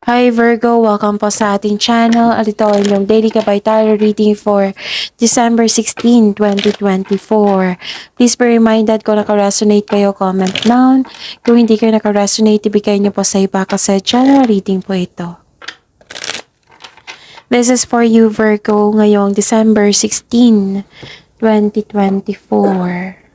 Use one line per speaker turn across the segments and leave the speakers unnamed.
Hi Virgo, welcome po sa ating channel at ito ay inyong daily gabay tarot reading for December 16, 2024. Please be reminded kung naka-resonate kayo, comment down. Kung hindi kayo naka-resonate, ibigay niyo po sa iba kasi channel reading po ito. This is for you Virgo ngayong December 16, 2024.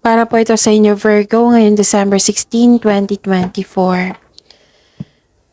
Para po ito sa inyo Virgo ngayong December 16, 2024.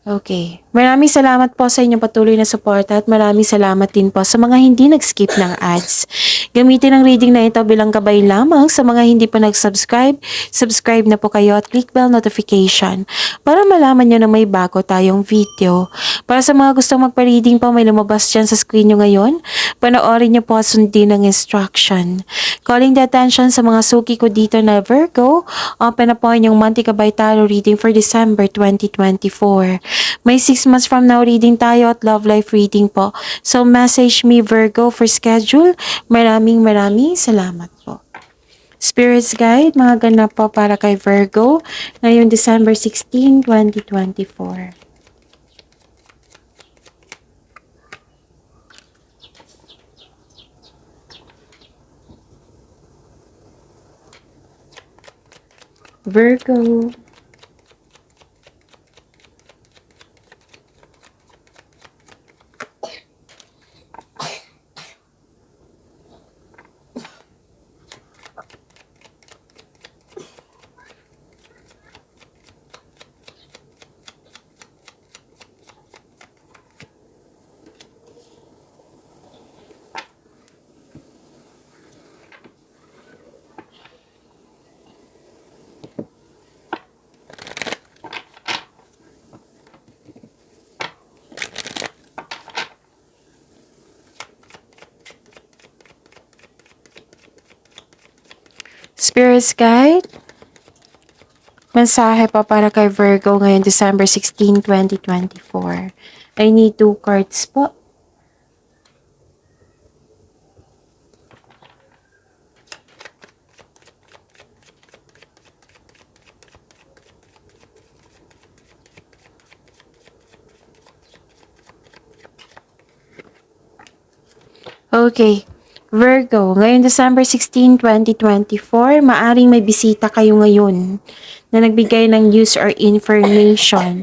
Okay. Maraming salamat po sa inyong patuloy na suporta at maraming salamat din po sa mga hindi nag-skip ng ads. Gamitin ang reading na ito bilang gabay lamang sa mga hindi pa nag-subscribe. Subscribe na po kayo at click bell notification para malaman nyo na may bago tayong video. Para sa mga gustong magpa-reading po, may lumabas dyan sa screen nyo ngayon. Panoorin nyo po at sundin ang instruction. Calling the attention sa mga suki ko dito na Virgo, open na po inyong monthly gabay tarot reading for December 2024. May 6 months from now reading tayo at love life reading po. So message me Virgo for schedule. Maraming salamat po. Spirits Guide, mga ganap po para kay Virgo ngayong December 16, 2024. Virgo. Spirits Guide, mensahe pa para kay Virgo ngayon December 16, 2024. I need 2 cards po. Okay. Virgo, ngayon December 16, 2024, maaring may bisita kayo ngayon na nagbigay ng news or information.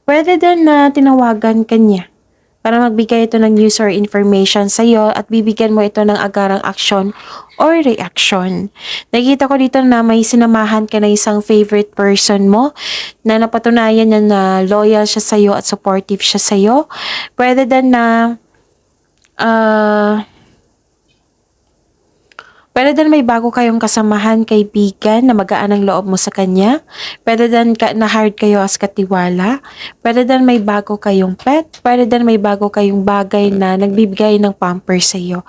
Pwede din na tinawagan ka niya para magbigay ito ng news or information sa iyo at bibigyan mo ito ng agarang aksyon or reaction. Nakita ko dito na may sinamahan ka na isang favorite person mo na napatunayan niya na loyal siya sa iyo at supportive siya sa iyo. Pwede din na pwede din may bago kayong kasamahan, kaibigan na magaan ang loob mo sa kanya. Pwede din na hard kayo as katiwala. Pwede din may bago kayong pet. Pwede din may bago kayong bagay na nagbibigay ng pamper sa iyo.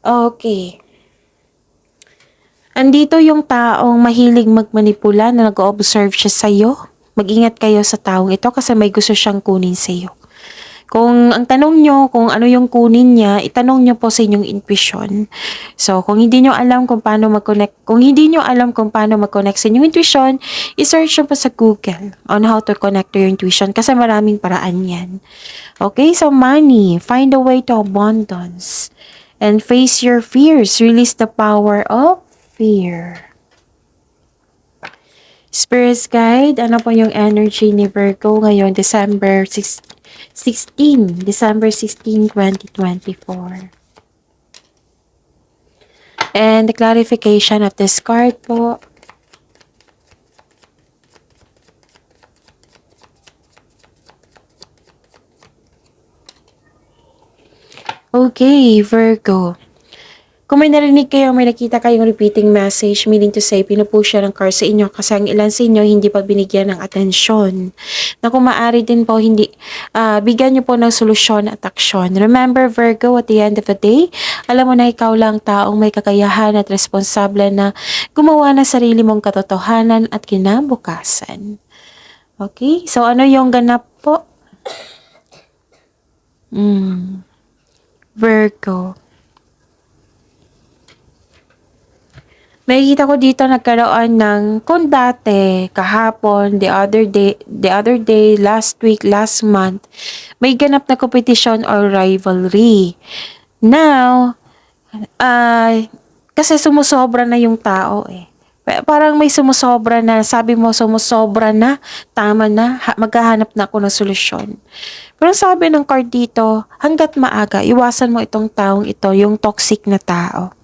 Okay. Andito yung taong mahilig magmanipula na nag-observe siya sa iyo. Mag-ingat kayo sa taong ito kasi may gusto siyang kunin sa iyo. Kung ang tanong nyo kung ano yung kunin niya, itanong nyo po sa inyong intuition. So, kung hindi nyo alam kung paano mag-connect, sa inyong intuition, i-search nyo po sa Google on how to connect to your intuition kasi maraming paraan yan. Okay, so money, find a way to abundance and face your fears. Release the power of fear. Spirits Guide, ano po yung energy ni Virgo ngayon December 16, 2024. And the clarification of this card po. Okay, Virgo. Kung may narinig kayo, may nakita kayong repeating message, meaning to say, pinupush siya ng card sa inyo kasi ang ilan sa inyo hindi pa binigyan ng atensyon. Na kung maaari din po, bigyan niyo po ng solusyon at aksyon. Remember, Virgo, at the end of the day, alam mo na ikaw lang taong may kakayahan at responsable na gumawa ng sarili mong katotohanan at kinabukasan. Okay? So, ano yung ganap po? Virgo. Makikita ko dito nagkaroon ng kung dati, kahapon, the other day, last week, last month, may ganap na competition or rivalry. Now, kasi sumusobra na yung tao eh. Parang may sumusobra na, sabi mo sumusobra na, tama na, maghahanap na ako ng solusyon. Pero sabi ng card dito, hanggat maaga, iwasan mo itong taong ito, yung toxic na tao.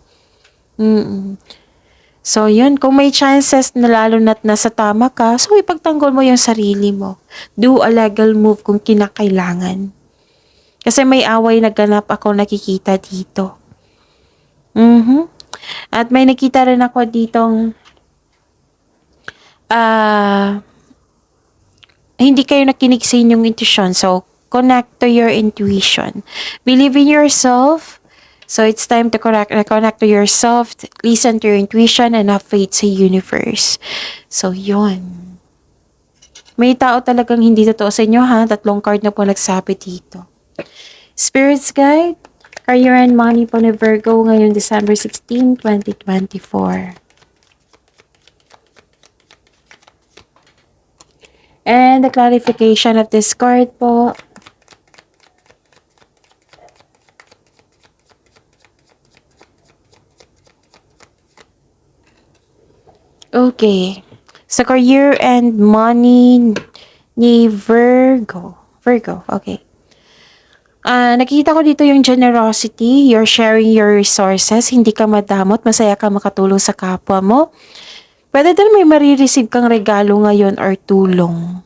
So, yun. Kung may chances na lalo na't nasa tama ka, so ipagtanggol mo yung sarili mo. Do a legal move kung kinakailangan. Kasi may away na ganap ako nakikita dito. At may nakita rin ako ditong hindi kayo nakinig sa inyong intuition. So, connect to your intuition. Believe in yourself. So, it's time to reconnect to yourself, listen to your intuition, and have faith sa universe. So, yun. May tao talagang hindi totoo sa inyo, ha? 3 card na po nagsabi dito. Spirits Guide, career and money po ni Virgo ngayon December 16, 2024. And the clarification of this card po. Okay. Sa career and money ni Virgo. Okay. Nakita ko dito yung generosity. You're sharing your resources. Hindi ka madamot. Masaya ka makatulong sa kapwa mo. Pwede din may marireceive kang regalo ngayon or tulong.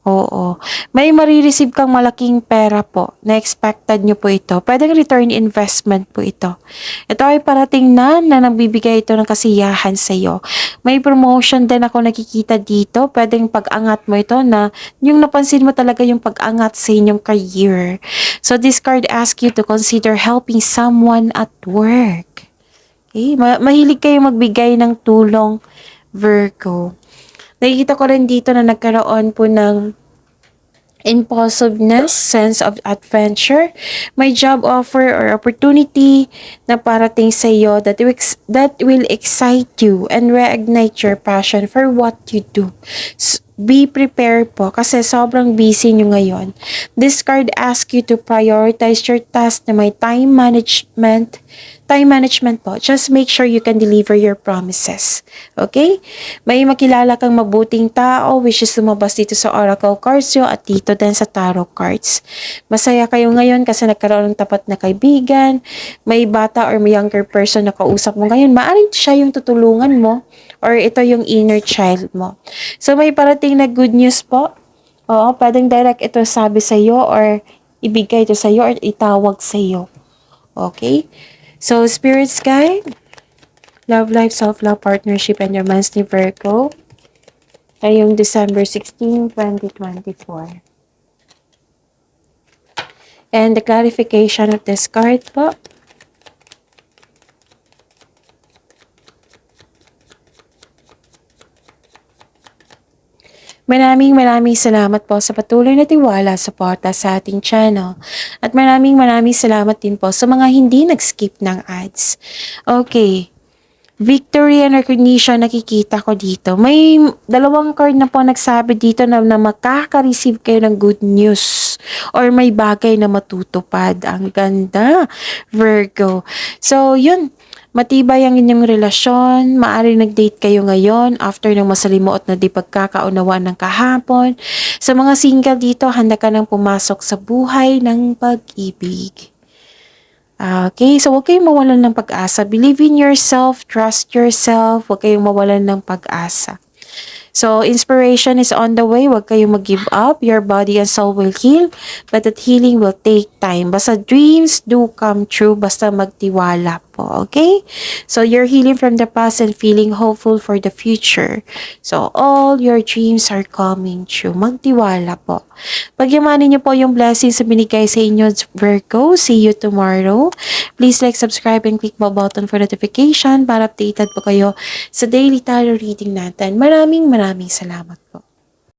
Oo. May marireceive kang malaking pera po na expected nyo po ito. Pwedeng return investment po ito. Ito ay parating na nagbibigay ito ng kasiyahan sa iyo. May promotion din ako nakikita dito. Pwedeng pag-angat mo ito na yung napansin mo talaga yung pag-angat sa inyong career. So this card asks you to consider helping someone at work. Okay? Mahilig kayo magbigay ng tulong, Virgo. Nakikita ko rin dito na nagkaroon po ng impulsiveness, sense of adventure. May job offer or opportunity na parating sa iyo that will excite you and reignite your passion for what you do. Be prepared po kasi sobrang busy nyo ngayon. This card asks you to prioritize your task na may time management po. Just make sure you can deliver your promises. Okay? May makilala kang mabuting tao which is lumabas dito sa oracle cards nyo at dito din sa tarot cards. Masaya kayo ngayon kasi nagkaroon ng tapat na kaibigan. May bata or may younger person na kausap mo ngayon. Maaring siya yung tutulungan mo or ito yung inner child mo. So may parating na good news po. Oo, pwedeng direct ito sabi sa iyo or ibigay ito sa iyo or itawag sa iyo. Okay? So, Spirits Guide, Love Life, Self-Love, Partnership, and Romance ni Virgo, ngayong December 16, 2024. And the clarification of this card po. Maraming salamat po sa patuloy na tiwala, suporta sa ating channel. At maraming salamat din po sa mga hindi nag-skip ng ads. Okay. Victory and recognition nakikita ko dito. May 2 card na po nagsabi dito na makaka-receive kayo ng good news or may bagay na matutupad. Ang ganda, Virgo. So, yun. Matibay ang inyong relasyon, maaari nag-date kayo ngayon after ng masalimuot na di pagkakaunawaan ng kahapon. Sa mga single dito, handa ka nang pumasok sa buhay ng pag-ibig. Okay, so huwag kayong mawalan ng pag-asa. Believe in yourself, trust yourself, huwag kayong mawalan ng pag-asa. So, inspiration is on the way. Huwag kayong mag-give up. Your body and soul will heal, but that healing will take time. Basta dreams do come true, basta magtiwala po, okay? So, you're healing from the past and feeling hopeful for the future. So, all your dreams are coming true. Magtiwala po. Pagyamanin niyo po yung blessings na binigay sa inyo, Virgo. See you tomorrow. Please like, subscribe, and click the button for notification para updated po kayo sa daily tarot reading natin. Maraming salamat po.